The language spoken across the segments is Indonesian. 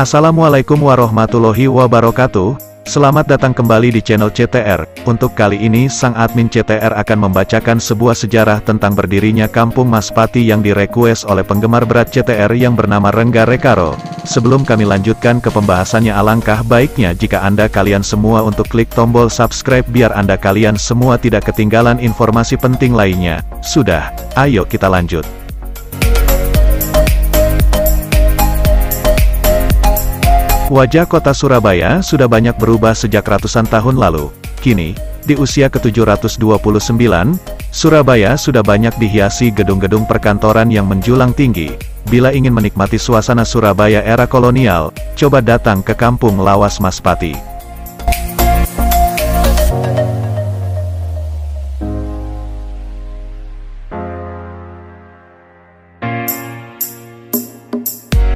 Assalamualaikum warahmatullahi wabarakatuh. Selamat datang kembali di channel CTR. Untuk kali ini sang admin CTR akan membacakan sebuah sejarah tentang berdirinya Kampung Maspati yang direquest oleh penggemar berat CTR yang bernama Rengga Rekaro. Sebelum kami lanjutkan ke pembahasannya, alangkah baiknya jika kalian semua untuk klik tombol subscribe biar kalian semua tidak ketinggalan informasi penting lainnya. Sudah, ayo kita lanjut. Wajah kota Surabaya sudah banyak berubah sejak ratusan tahun lalu. Kini, di usia ke-729, Surabaya sudah banyak dihiasi gedung-gedung perkantoran yang menjulang tinggi. Bila ingin menikmati suasana Surabaya era kolonial, coba datang ke Kampung Lawas Maspati.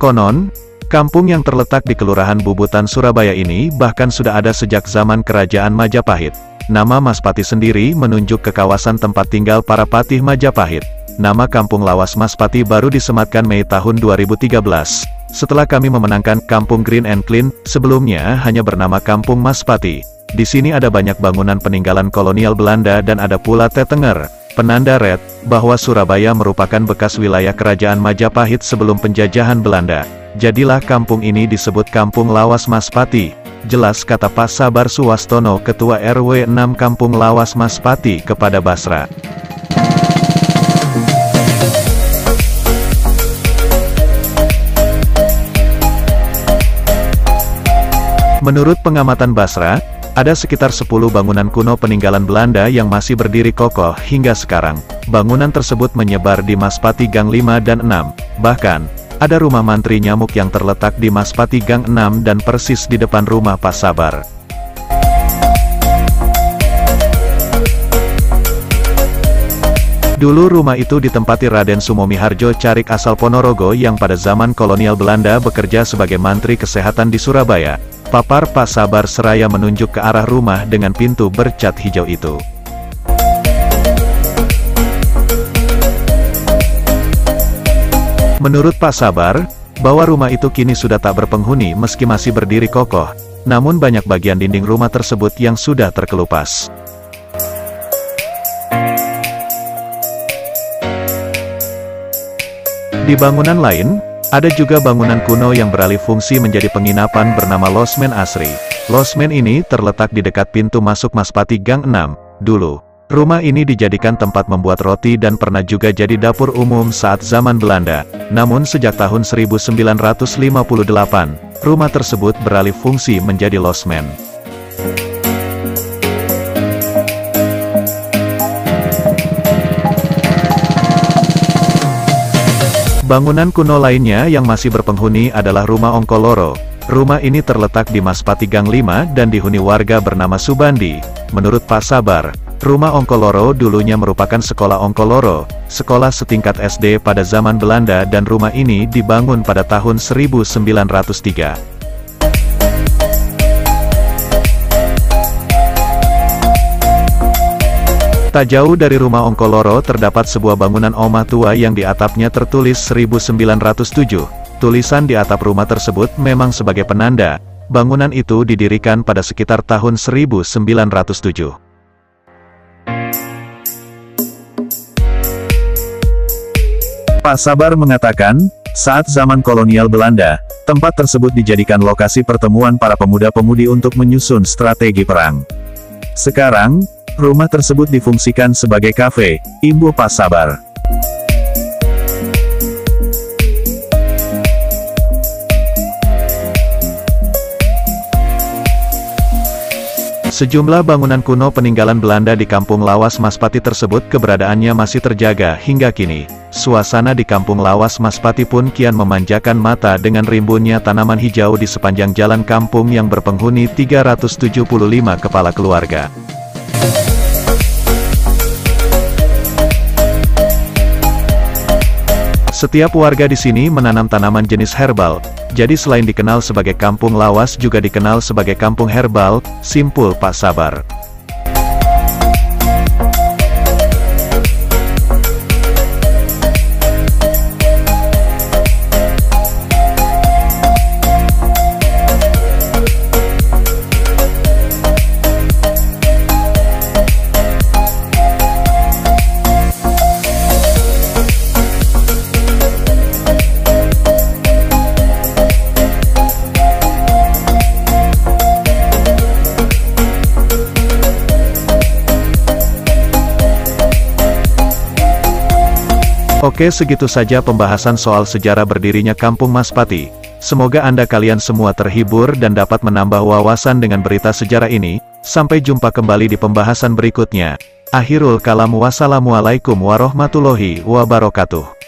Konon, kampung yang terletak di Kelurahan Bubutan Surabaya ini bahkan sudah ada sejak zaman Kerajaan Majapahit. Nama Maspati sendiri menunjuk ke kawasan tempat tinggal para patih Majapahit. Nama Kampung Lawas Maspati baru disematkan Mei tahun 2013. Setelah kami memenangkan Kampung Green and Clean, sebelumnya hanya bernama Kampung Maspati. Di sini ada banyak bangunan peninggalan kolonial Belanda dan ada pula tetenger, penanda red, bahwa Surabaya merupakan bekas wilayah Kerajaan Majapahit sebelum penjajahan Belanda. Jadilah kampung ini disebut Kampung Lawas Maspati. Jelas kata Pak Sabar Suwastono, Ketua RW 6 Kampung Lawas Maspati kepada Basra. Menurut pengamatan Basra, ada sekitar 10 bangunan kuno peninggalan Belanda yang masih berdiri kokoh hingga sekarang. Bangunan tersebut menyebar di Maspati Gang 5 dan 6. Bahkan, ada rumah mantri nyamuk yang terletak di Maspati Gang 6 dan persis di depan rumah Pak Sabar. Dulu rumah itu ditempati Raden Sumomi Harjo Carik asal Ponorogo yang pada zaman kolonial Belanda bekerja sebagai mantri kesehatan di Surabaya. Papar Pak Sabar seraya menunjuk ke arah rumah dengan pintu bercat hijau itu. Menurut Pak Sabar, bahwa rumah itu kini sudah tak berpenghuni meski masih berdiri kokoh, namun banyak bagian dinding rumah tersebut yang sudah terkelupas. Di bangunan lain, ada juga bangunan kuno yang beralih fungsi menjadi penginapan bernama Losmen Asri. Losmen ini terletak di dekat pintu masuk Maspati Gang 6. Dulu, rumah ini dijadikan tempat membuat roti dan pernah juga jadi dapur umum saat zaman Belanda. Namun sejak tahun 1958, rumah tersebut beralih fungsi menjadi losmen. Bangunan kuno lainnya yang masih berpenghuni adalah Rumah Ongkoloro. Rumah ini terletak di Maspati Gang 5 dan dihuni warga bernama Subandi. Menurut Pak Sabar, Rumah Ongkoloro dulunya merupakan sekolah Ongkoloro, sekolah setingkat SD pada zaman Belanda, dan rumah ini dibangun pada tahun 1903. Tak jauh dari Rumah Ongkoloro terdapat sebuah bangunan omah tua yang di atapnya tertulis 1907. Tulisan di atap rumah tersebut memang sebagai penanda, bangunan itu didirikan pada sekitar tahun 1907. Pak Sabar mengatakan, saat zaman kolonial Belanda, tempat tersebut dijadikan lokasi pertemuan para pemuda-pemudi untuk menyusun strategi perang. Sekarang, rumah tersebut difungsikan sebagai kafe, imbuh Pak Sabar. Sejumlah bangunan kuno peninggalan Belanda di Kampung Lawas Maspati tersebut keberadaannya masih terjaga hingga kini. Suasana di Kampung Lawas Maspati pun kian memanjakan mata dengan rimbunnya tanaman hijau di sepanjang jalan kampung yang berpenghuni 375 kepala keluarga. Setiap warga di sini menanam tanaman jenis herbal, jadi selain dikenal sebagai Kampung Lawas juga dikenal sebagai Kampung Herbal, simpul Pak Sabar. Oke, segitu saja pembahasan soal sejarah berdirinya Kampung Maspati. Semoga kalian semua terhibur dan dapat menambah wawasan dengan berita sejarah ini. Sampai jumpa kembali di pembahasan berikutnya. Akhirul kalam, wassalamualaikum warahmatullahi wabarakatuh.